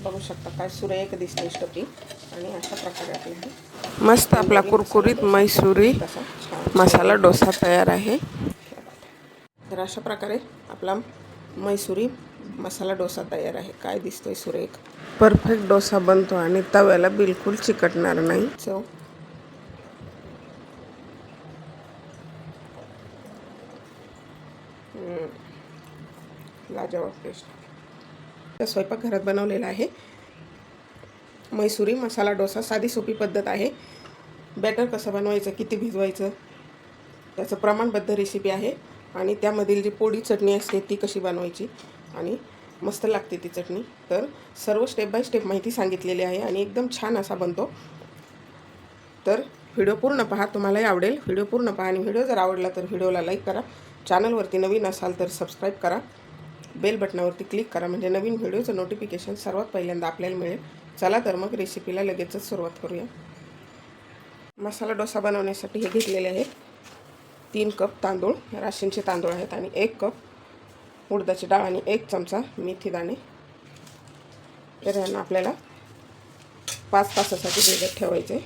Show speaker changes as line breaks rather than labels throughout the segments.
बघू शकता काय सुरेख दिसते स्टफिंग. आणि अशा प्रकारे आपल्याला
मस्त आपला कुरकुरीत मैसुरी मसाला डोसा तयार आहे.
तर अशा प्रकारे आपला मैसुरी मसाला डोसा तयार आहे. काय दिसतोय सुरेख.
परफेक्ट डोसा बनतो आणि तव्याला बिलकुल चिकटणार नाही.
चव लाजवाब टेस्ट. स्वयंपाकघरात बनवलेला आहे मैसुरी मसाला डोसा. साधी सोपी पद्धत आहे. बॅटर कसं बनवायचं, किती भिजवायचं, त्याचं प्रमाणबद्ध रेसिपी आहे. आणि त्यामधील जी पोळी चटणी असते ती कशी बनवायची आणि मस्त लागते ती चटणी. तर सर्व स्टेप बाय स्टेप माहिती सांगितलेली आहे आणि एकदम छान असा बनतो. तर व्हिडिओ पूर्ण पहा, तुम्हालाही आवडेल. व्हिडिओ पूर्ण पहा आणि व्हिडिओ जर आवडला तर व्हिडिओला लाईक करा. चॅनलवरती नवीन असाल तर सबस्क्राईब करा. बेल बटनावरती क्लिक करा म्हणजे नवीन व्हिडिओचं नोटिफिकेशन सर्वात पहिल्यांदा आपल्याला मिळेल. चला तर मग रेसिपीला लगेचच सुरुवात करूया. मसाला डोसा बनवण्यासाठी हे घेतलेले आहे 3 कप तांदूळ, राशींचे तांदूळ आहेत आणि 1 कप उडदाची डाळ आणि 1 चमचा मेथी दाणे. तर यांना आपल्याला 5 तासासाठी भिजत ठेवायचे.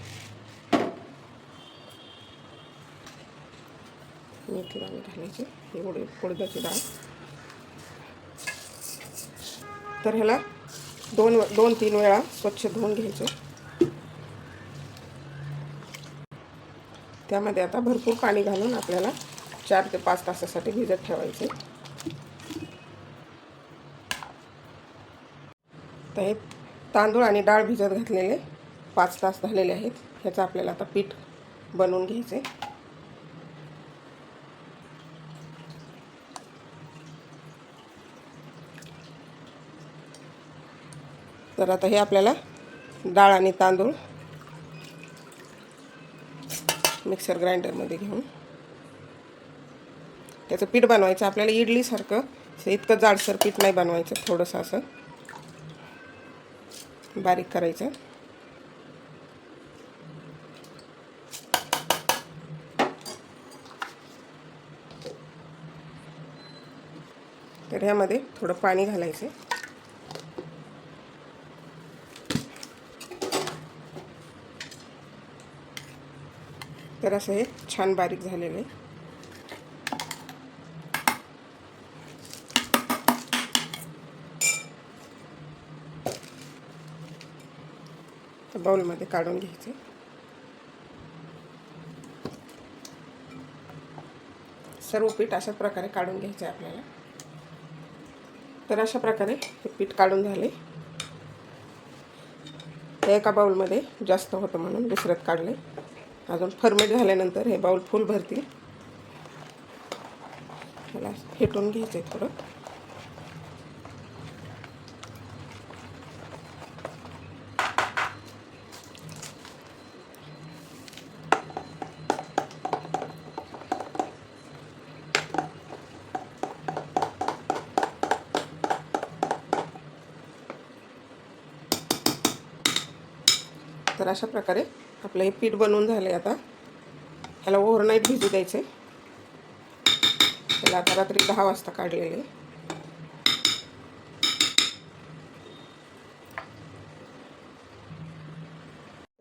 मेथी दाणे घालायचे, ही उडदाची डाळ. तर ह्याला 2-3 वेळा स्वच्छ धुवून घ्यायचे. त्यामध्ये आता भरपूर पाणी घालून आपल्याला 4 ते 5 तासासाठी भिजत ठेवायचे. तर हे तांदूळ आणि डाळ भिजत घातलेले 5 तास झालेले आहेत. ह्याचं आपल्याला आता पीठ बनवून घ्यायचे. तर आता हे आपल्याला डाळ आणि तांदूळ मिक्सर ग्राइंडरमध्ये घेऊन त्याचं पीठ बनवायचं. आपल्याला इडलीसारखं इतकं जाडसर पीठ नाही बनवायचं, थोडंसं असं बारीक करायचं. तर ह्यामध्ये थोडं पाणी घालायचं. तर असं हे छान बारीक झालेलं आहे. बाउलमध्ये काढून घ्यायचे. सर्व पीठ अशा प्रकारे काढून घ्यायचे आपल्याला. तर अशा प्रकारे हे पीठ काढून झाले. ते एका बाउलमध्ये जास्त होतं म्हणून दुसऱ्यात काढले. अजून फर्मेट झाल्यानंतर हे बाउल फुल भरतील. मला फेटून घ्यायचे थोडं. तर अशा प्रकारे आपलं हे पीठ बनवून झाले. आता ह्याला ओव्हरनाईट भिजू द्यायचे. त्याला आता रात्री 10 वाजता काढलेले.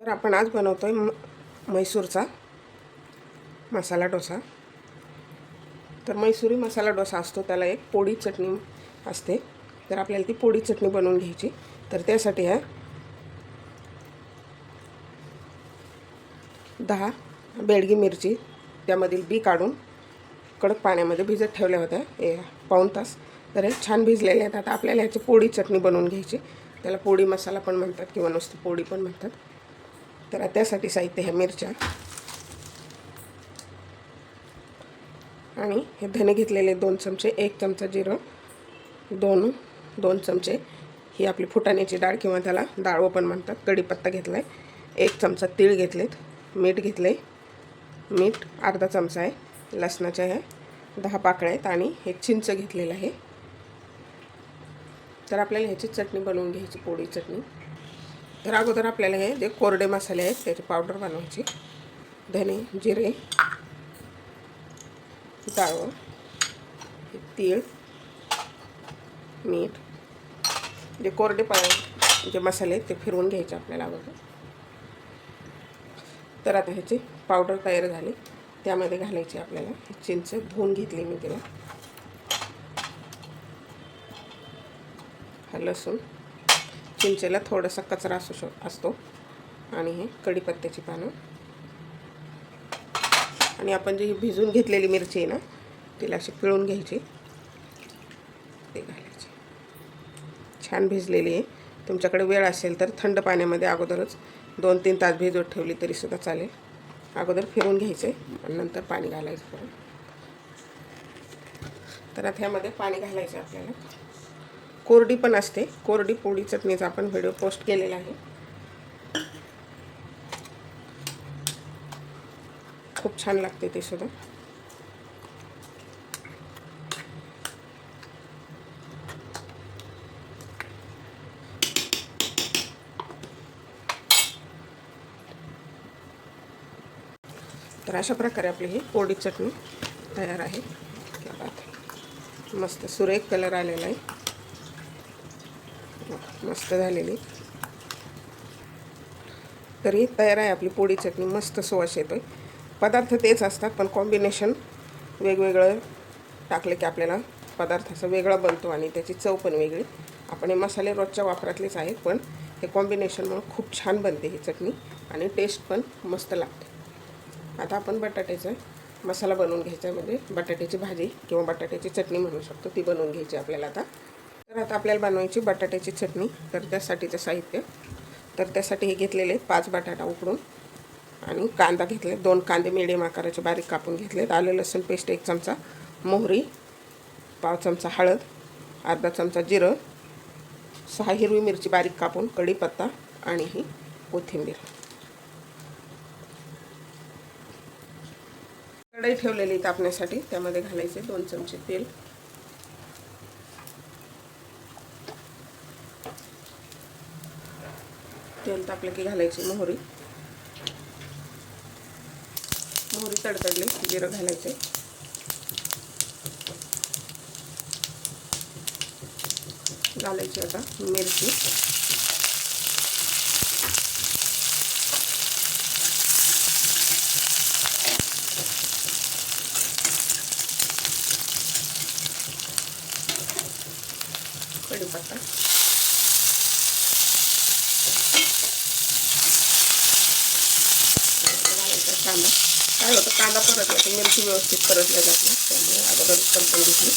तर आपण आज बनवतोय मैसूरचा मसाला डोसा. तर मैसुरी मसाला डोसा असतो त्याला एक पोळी चटणी असते. तर आपल्याला ती पोळी चटणी बनवून घ्यायची. तर त्यासाठी 10 बेडगी मिरची त्यामधील बी काढून कडक पाण्यामध्ये भिजत ठेवल्या होत्या पाऊण तास. तर हे छान भिजलेले आहेत. आता आपल्याला ह्याची पोळी चटणी बनवून घ्यायची. त्याला पोळी मसाला पण म्हणतात किंवा नुसती पोळी पण म्हणतात. तर त्यासाठी साहित्य ह्या मिरच्या आणि हे धने घेतलेले 2 चमचे, 1 चमचा जिरं, 2 चमचे ही आपली फुटाण्याची डाळ किंवा त्याला डाळवं पण म्हणतात. कढीपत्ता घेतला आहे, 1 चमचा तीळ घेतलेत, मीठ घेतले, मीठ अर्धा चमचा आहे, लसणाच्या ह्या 10 पाकळ्या आहेत आणि एक चिंच घेतलेलं आहे. तर आपल्याला ह्याची चटणी बनवून घ्यायची, पोळी चटणी. तर अगोदर आपल्याला हे जे कोरडे मसाले आहेत त्याची पावडर बनवायची. धने, जिरे, डाळ, तीळ, मीठ, जे कोरडे जे मसाले ते फिरवून घ्यायचे आपल्याला अगोदर. तर आता ह्याची पावडर तयार झाली. त्यामध्ये घालायची आपल्याला चिंच. धुवून घेतली मी तिला. हा लसूण, चिंचेला थोडासा कचरा असतो आणि हे कढीपत्त्याची पानं आणि आपण जी भिजून घेतलेली मिरची आहे ना तिला अशी पिळून घ्यायची. ते घालायची. छान भिजलेली आहे. तुमच्याकडे वेळ असेल तर थंड पाण्यामध्ये अगोदरच 2-3 तास भिजवत ठेवली तरीसुद्धा चालेल. अगोदर फिरून घ्यायचे आणि नंतर पाणी घालायचं परत. तर आता ह्यामध्ये पाणी घालायचं आपल्याला. कोरडी पण असते. कोरडी पोळी चटणीचा आपण व्हिडिओ पोस्ट केलेला आहे. खूप छान लागते ते सुद्धा. तर अशा प्रकारे आपली ही कोरडी चटणी तयार आहे. मस्त सुरेख कलर आलेला आहे. मस्त झालेली. तरी तयार आहे आपली पोळी चटणी. मस्त सुवास येतोय. पदार्थ तेच असतात पण कॉम्बिनेशन वेगवेगळं टाकले की आपल्याला पदार्थाचा वेगळा बनतो आणि त्याची चव पण वेगळी. आपण हे मसाले रोजच्या वापरातलेच आहेत पण हे कॉम्बिनेशनमुळे खूप छान बनते ही चटणी आणि टेस्ट पण मस्त लागते. आता आपण बटाट्याचा मसाला बनवून घ्यायचा आहे. म्हणजे बटाट्याची भाजी किंवा बटाट्याची चटणी म्हणू शकतो ती बनवून घ्यायची आपल्याला आता. तर आता आपल्याला बनवायची बटाट्याची चटणी. तर त्यासाठीचं साहित्य. तर त्यासाठी हे घेतलेले 5 बटाटा उकडून आणि कांदा घेतले. 2 कांदे मिडियम आकाराचे बारीक कापून घेतलेत. आलं लसूण पेस्ट 1 चमचा, मोहरी, पाव चमचा हळद, अर्धा चमचा जिरं, 6 हिरवी मिरची बारीक कापून, कढीपत्ता आणि ही कोथिंबीर. कढई ठेवलेली तापण्यासाठी. त्यामध्ये घालायचे 2 चमचे तेल. तेल तापलं की घालायची मोहरी. मोहरी तडतडली जिरं घालायचे. घालायची आता मिरची. कढीपत्ता. घालायचा कांदा. काय होतं कांदा परतला की मिरची व्यवस्थित परतल्या जात नाही. त्यामुळे अगोदर परतून घेतली.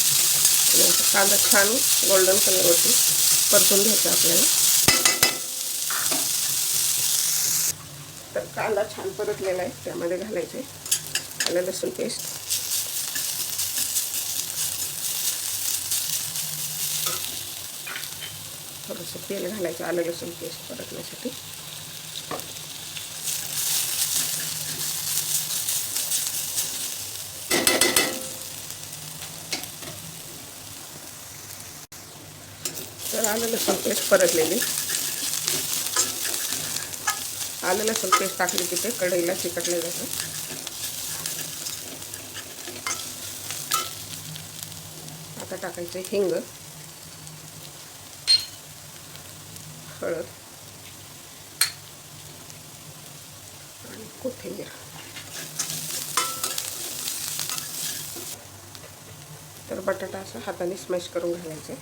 नंतर कांदा छान गोल्डन कलरवरती परतून घ्यायचा आपल्याला. तर कांदा छान परतलेला आहे. त्यामध्ये घालायचे आलं लसूण पेस्ट. थोडंसं तेल घालायचं आलं लसूण पेस्ट परतण्यासाठी. तर आलं लसूण पेस्ट परतलेली. आलं लसूण पेस्ट टाकली की ते कढईला चिकटले जातं. आता टाकायचे हिंग, हळद आणि कोथिंबीर. तर बटाटा असा हाताने स्मॅश करून घालायचे.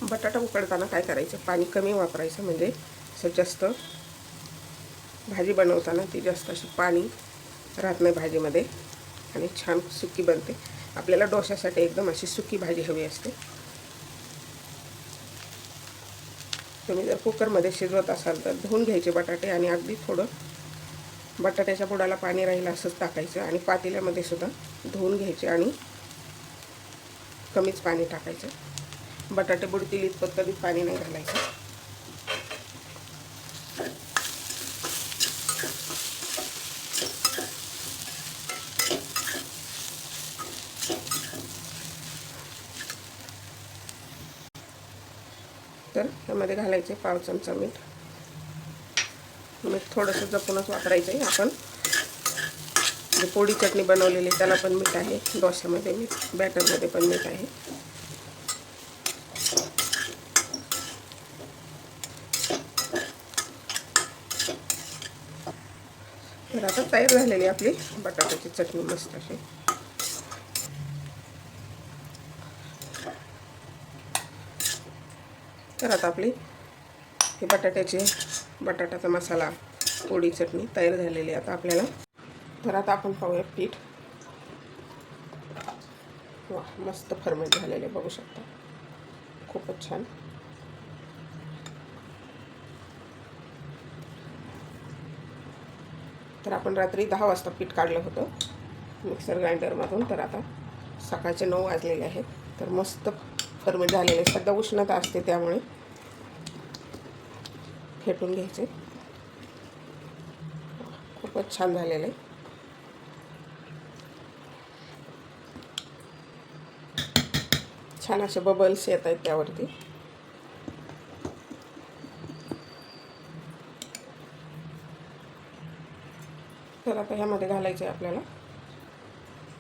बटाटा उकडताना काय करायचं, पाणी कमी वापरायचं. म्हणजे असं जास्त भाजी बनवताना ती जास्त अशी पाणी राहत नाही भाजीमध्ये आणि छान सुकी बनते. आपल्याला डोश्यासाठी एकदम अशी सुकी भाजी हवी असते. तुम्ही जर कुकरमध्ये शिजवत असाल तर धुवून घ्यायचे बटाटे आणि अगदी थोडं बटाट्याच्या बुडाला पाणी राहील असंच टाकायचं आणि पातेल्यामध्ये सुद्धा धुवून घ्यायचे आणि कमीच पाणी टाकायचं. बटाटे बुडतील इतपत कधी पाणी नाही घालायचं. तर त्यामध्ये घालायचे पाव चमचा मीठ, मीठ थोडंसं जपूनच वापरायचं आहे. आपण जे पोळी चटणी बनवलेली त्याला पण मीठ आहे, डोश्यामध्ये मीठ, बॅटरमध्ये पण मीठ आहे. तर आता तयार झालेली आपली बटाट्याची चटणी मस्त अशी. तर आता आपली ही बटाट्याचा मसाला पोळी चटणी तयार झालेली आता आपल्याला. तर आता आपण पाहूया पीठ. वा, मस्त फर्मेंट झालेले बघू शकता, खूपच छान. तर आपण रात्री 10 वाजता पीठ काढलं होतं मिक्सर ग्राइंडरमधून. तर आता सकाळचे 9 वाजलेले आहेत. तर मस्त फर्मेंट झालेले. सध्या उष्णता असते त्यामुळे फेटून घ्यायचे. खूपच छान झालेलं आहे. छान असे बबल्स येत आहेत त्यावरती. तर आता ह्यामध्ये घालायचे आपल्याला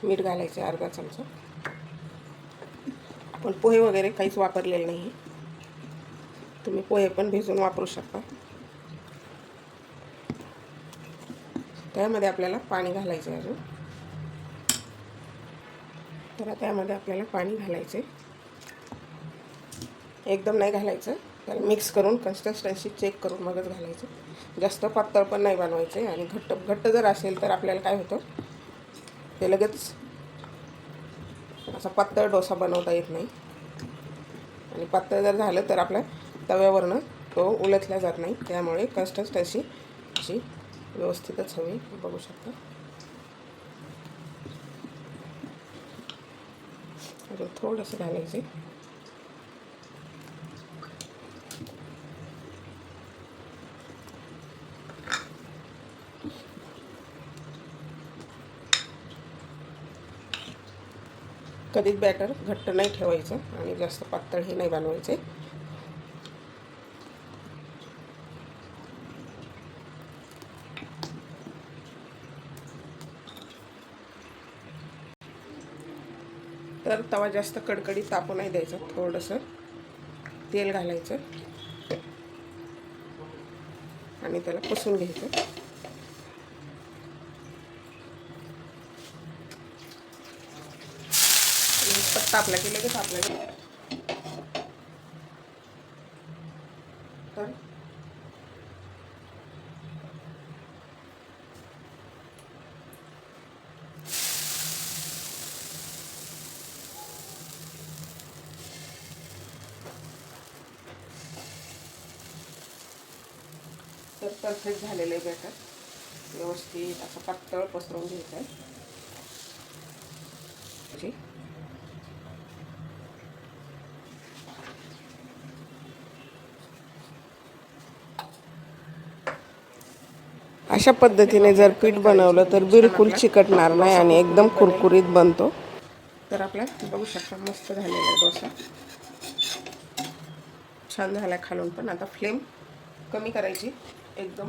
मीठ घालायचे अर्धा चमचा. आपण पोहे वगैरे काहीच वापरलेले नाही, तुम्ही पोहे पण भिजवून वापरू शकता. त्यामध्ये आपल्याला पाणी घालायचं आहे अजून. तर त्यामध्ये आपल्याला पाणी घालायचे, एकदम नाही घालायचं, त्याला मिक्स करून कन्सिस्टन्सी चेक करून मगच घालायचं. जास्त पातळ पण नाही बनवायचे आणि घट्ट जर असेल तर आपल्याला काय होतं, ते लगेच असा पातळ डोसा बनवता येत नाही. आणि पातळ जर झालं तर आपल्या तव्यावरनं तो उलटला जात नाही. त्यामुळे कन्सिस्टन्सी अशी व्यवस्थितच हवी, बघू शकता. अजून थोडंसं घालायचे. कधीच बॅटर घट्ट नाही ठेवायचं आणि जास्त पातळही नाही बनवायचे. तर तवा जास्त कडकडीत तापू नाही द्यायचा, थोडंसं तेल घालायचं आणि त्याला पुसून घ्यायचं. पत्ता आपला की लगेच आपल्याला तर परफेक्ट झालेलं आहे बॅटर. व्यवस्थित असं पातळ पसरवून घ्यायचं आहे.
अशा पद्धतीने जर पीठ बनवलं तर बिलकुल चिकटणार नाही आणि एकदम कुरकुरीत बनतो.
तर आपला बघू शकता मस्त झालेला आहे डोसा, छान झाला खालून पण. आता फ्लेम कमी करायची एकदम.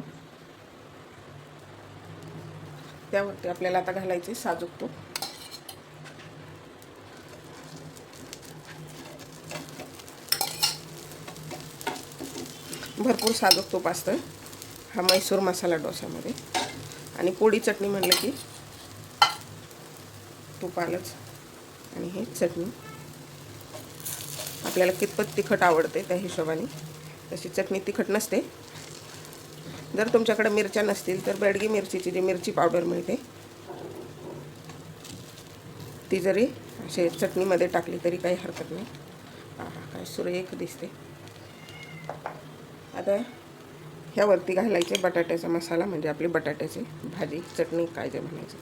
त्यावरती आपल्याला आता घालायचे साजूक तूप. भरपूर साजूक तूप असतं हा मैसूर मसाला डोसामध्ये. आणि पोळी चटणी म्हणलं की तूप आलंच. आणि हे चटणी आपल्याला कितपत तिखट आवडते त्या हिशोबाने. तशी चटणी तिखट नसते. जर तुमच्याकडे मिरच्या नसतील तर बेडगी मिरचीची जी मिरची पावडर मिळते ती जरी असे चटणीमध्ये टाकली तरी काही हरकत नाही. काय सुरेख दिसते. आता ह्यावरती घालायचे बटाट्याचा मसाला, म्हणजे आपली बटाट्याची भाजी चटणी काय जे म्हणायचं.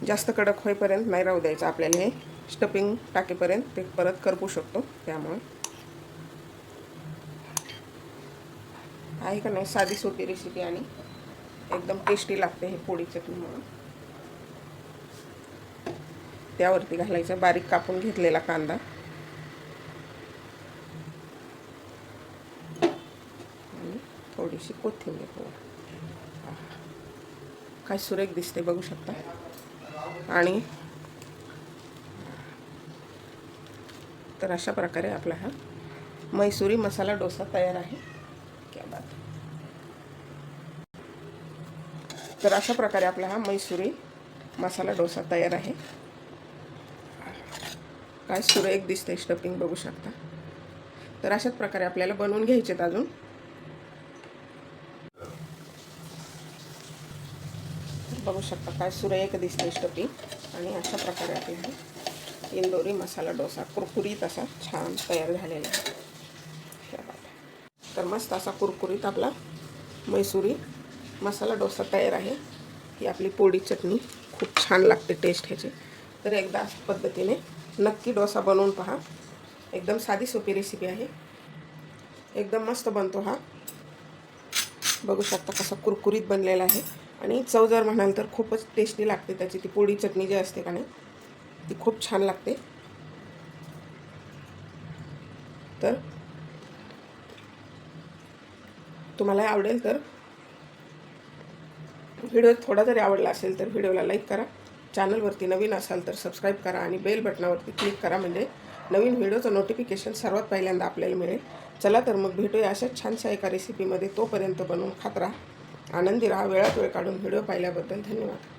जास्त कडक होईपर्यंत नाही राहू द्यायचं आपल्याला. हे स्टफिंग टाकेपर्यंत ते परत करपू शकतो. त्यामुळे आहे का नाही साधी सोपी रेसिपी आणि एकदम टेस्टी लागते हे पोळी चटणी म्हणून. त्यावरती घालायचा बारीक कापून घेतलेला कांदा. थोडीशी कोथिंबीर. काय सुरेख दिसते बघू शकता. आणि तर अशा प्रकारे आपला हा मैसुरी मसाला डोसा तयार आहे. क्या बात. तर अशा प्रकारे आपला हा मैसुरी मसाला डोसा तयार आहे. काय सुरेख दिसते स्टफिंग बघू शकता. तर अशाच प्रकारे आपल्याला बनवून घ्यायचेत अजून. बघू शकता काय सुरेख दिसते स्टफिंग. आणि अशा प्रकारे आपल्याला इंदोरी मसाला डोसा कुरकुरीत असा छान तयार झालेला आहे. तर मस्त असा कुरकुरीत आपला मैसुरी मसाला डोसा तयार आहे. ही आपली पोळी चटणी खूप छान लागते टेस्ट ह्याची. तर एकदा अशा पद्धतीने नक्की डोसा बनवून पहा. एकदम साधी सोपी रेसिपी आहे. एकदम मस्त बनतो हा. बघू शकता कसा कुरकुरीत बनलेला आहे. आणि चव जर म्हणाल तर खूपच टेस्टी लागते त्याची. ती पोळी चटणी जी असते का नाही ती खूप छान लागते. तर तुम्हाला आवडेल तर व्हिडिओ थोडा जरी आवडला असेल तर व्हिडिओला लाईक करा. चॅनलवरती नवीन असाल तर सबस्क्राईब करा आणि बेल बटनावरती क्लिक करा म्हणजे नवीन व्हिडिओचं नोटिफिकेशन सर्वात पहिल्यांदा आपल्याला मिळेल. चला तर मग भेटूया अशाच छानशा एका रेसिपीमध्ये. तोपर्यंत बनवून खात राहा, आनंदी राहा. वेळात वेळ काढून व्हिडिओ पाहिल्याबद्दल धन्यवाद.